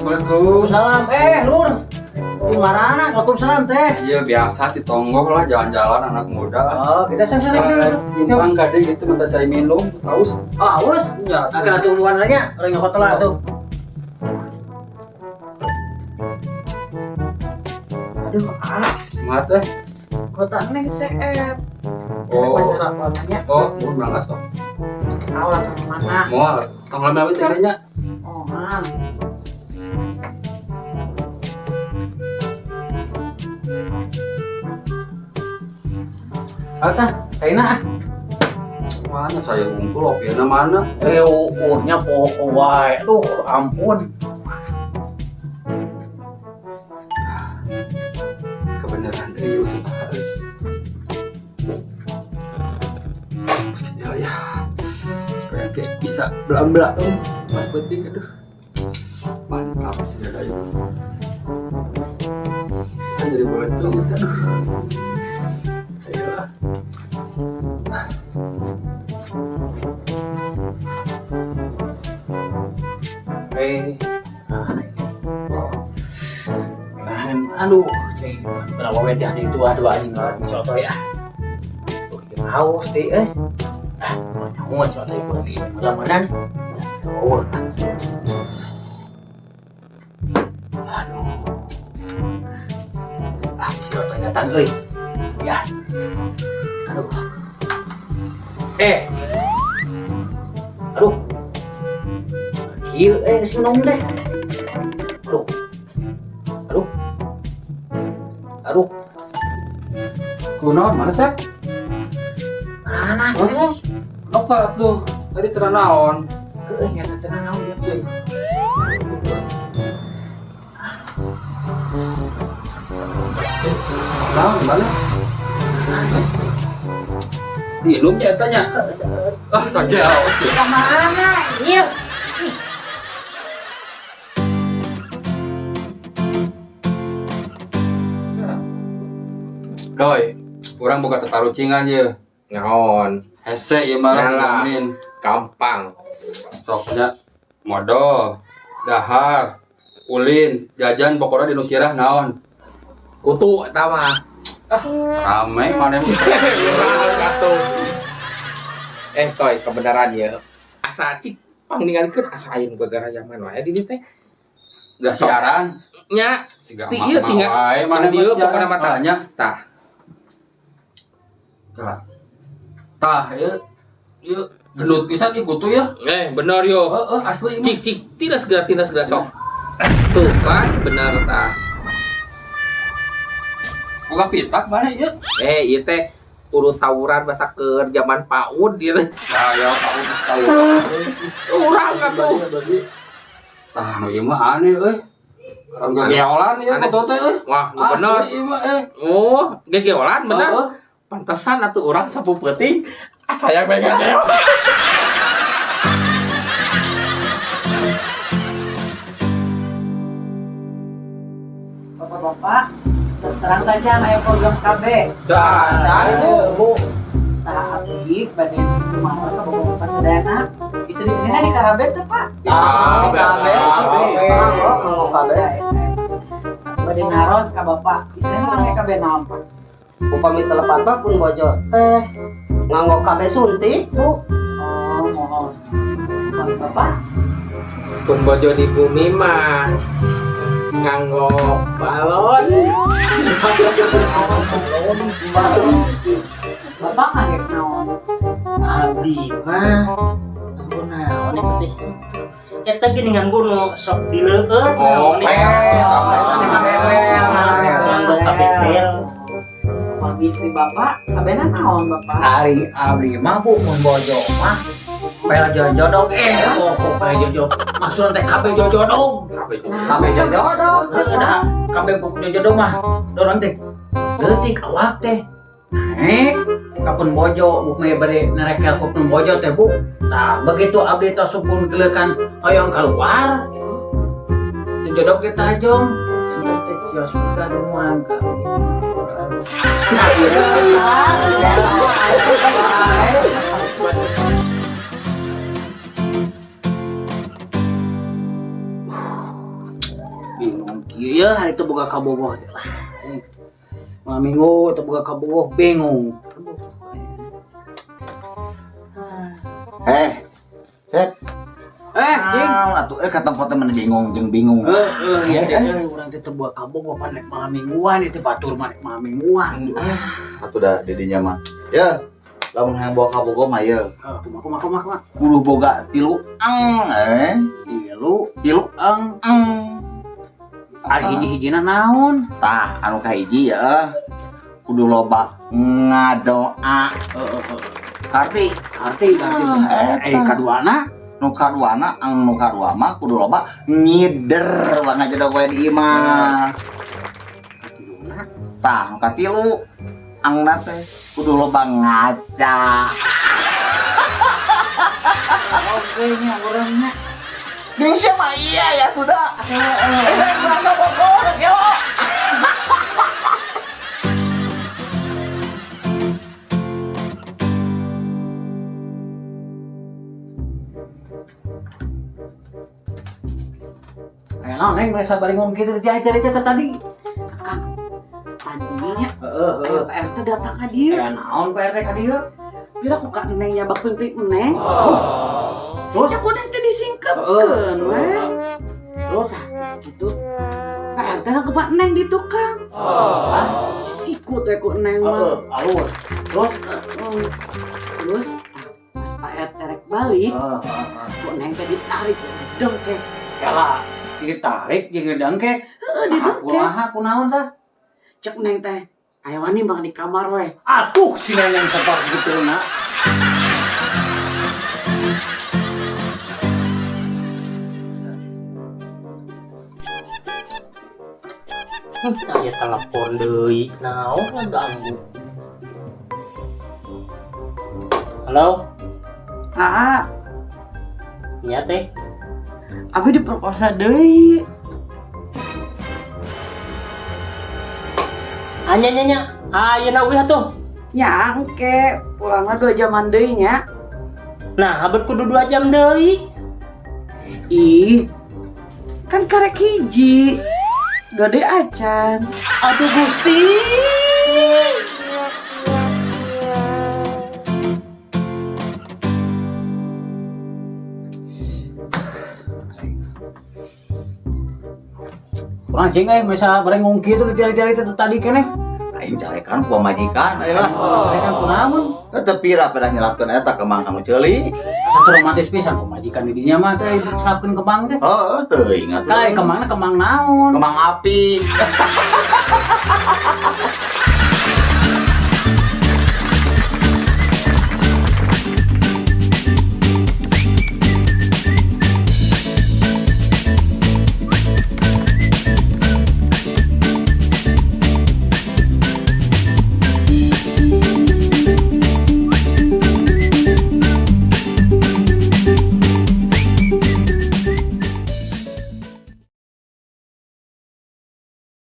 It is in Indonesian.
Waalaikumsalam. Lur. Di mana? Waalaikumsalam teh. Iya biasa ditonggoh lah jalan-jalan anak muda. Oh, kita sana. Nyimpang gade gitu minta cari minum, haus. Haus? Ya. Akan tungguan aja, orang yang hotel tuh. Aduh, Semangat teh. kota neng seep. Oh. Masalah kotanya. Oh, mau berangkat sok. Awal mana? Mau tong lama apa teganya? Oh, mam. Alta, kaina. Mana saya ngumpul opiana mana? Nya pokok wae. Aduh, ampun. Kebenaran dari usaha. Mestinya ya. Supaya kayak bisa belang-belang pas penting aduh. Mantap sih ada itu. Bisa jadi betul gitu aduh. Ayolah. Aduh, cai berapa wajah itu aduh anjing nggak soto ya. Tuh kita haus deh mau soto itu di mudah-mudahan. Oh, aduh, soto datang euy. Ya, aduh, aduh, kieu seneng deh. Aduh, Kunaon mana sih? mana Oh, dokter tuh tadi terang naon. ya tenang naon ya cuy. Naon mana? Minum ya tanya. Saja. Kemana? Iya. Doi, kurang buka tetarucingan ya. Naon, Hese ya malah Yalah. ngomongin. gampang. Soknya modal, dahar, ulin, jajan pokoknya di Nusirah naon. Kutu eta mah. Rame mana nih? Urang atuh. Toy, kebenaran ya. Asa cik pangningalikeun asa ayeuna gara zaman wae di dieu teh. Gak siaran. Nya, Si ti ieu tinggal mana dieu dia pokona mah tah. tanya. Tah. Tah ya gendut pisan ieu kutu ya. Bener yo. Asli Cik cik tidak segera sok. Tuh kan bener tah. Buka pitak mana ya? Ieu teh urus tawuran masa ke zaman PAUD gitu. Ya tahu. Urang atuh. Tah nu ieu mah aneh euy. Orang gegeolan ya Aneh. kutu teh euy. Wah, bener. Asli ieu mah Oh, gegeolan bener. Heeh. Pantesan atuh orang sapu peuting asa yang pengen geo. Bapak-bapak, terus terang saja aya program KB. Cari Bu. Nah, abdi bade kumaha sama bapak sedana. Istri-istrina di KB teh, Pak. KB. Kalau KB. Bade naros ka bapak. Istrina orang KB naon, Pak? Upami telepon mah pun bojo teh nganggo KB suntik Bu. Oh, mohon. Mohon bapak. Pun bojo di bumi mah nganggo balon. Bapak kaget naon? Abdi mah ampun naon eta teh. Eta gini nganggo nu sok dileueun Oh, naon nganggo kabel. Bapak istri bapak, kabena naon bapak? Hari abdi mah bu mun bojo mah pela jodoh kok pela jodoh maksudna teh kabeh jodoh KB jodoh. dah kabeh jodoh mah dorong teh leutik awak teh naik kapun bojo bukme bade narekel kapun bojo teh bu tah begitu abdi teh supun keleukan hoyong keluar jodoh kita jong teh sios buka rumah ya hari itu boga kabogoh lah. Malam minggu itu boga kabogoh bingung. Cep. Cing. Atuh ka tempat temen bingung jeung bingung. Iya sih, urang teh boga kabogoh panek malam mingguan itu batur manek malam mingguan. Atuh da didinya mah. Ya, lamun hayang bawa kabogoh mah ya. Kumaha. Kudu boga tilu Tilu ang ari hiji-hijina naon? tah anu kahiji ya kudu loba ngadoa karti Kaduana nu kaduana nu kadua mah kudu loba ngider lah ngajadoa we di imah tah nu katilu angna teh kudu loba ngaca oke nya urangnya. Di siapa iya ya sudah. Berangkat pokok ya. Ayo neng bisa bari ngomong gitu cari tadi. Kang, tadinya ayo PRT datang ka dieu. Ya naon PRT ka dieu? Bila ku ka neng nyabak ping neng. Terus Ya ku neng teh disingkepkeun we. terus Gitu. PRT na ke Pak Neng di tukang. Sikut we ku neng mah. alur. Terus Terus pas Pak RT rek balik, ku neng teh ditarik dengkek. kala ditarik jeung ngedengkek. Didengkek. Kumaha kunaon tah? Cek neng teh, aya wani bang di kamar we. Atuh si neneng sepak gitu na. Aya telepon deui. Naon ngaganggu. Halo, Aa, iya teh. abi diperkosa deui. Anya. Ayeuna ulah tuh. Ya engke, pulangnya 2 jaman deui nya. Nah, habet kudu 2 jam deui. Ih, kan karek hiji. Gede acan. Aduh Gusti. Kurang cing bisa bari ngomong gitu cari tadi keneh. Aing carekan ku majikan aya lah. Mereka kunaon? Teu pira pada nyelapkeun eta kembang anu ceuli. Satu romantis pisan pemajikan di dinya mah teh serapkeun kembang teh. Oh, teu ingat. Kali kembangna kembang naon? Kembang api.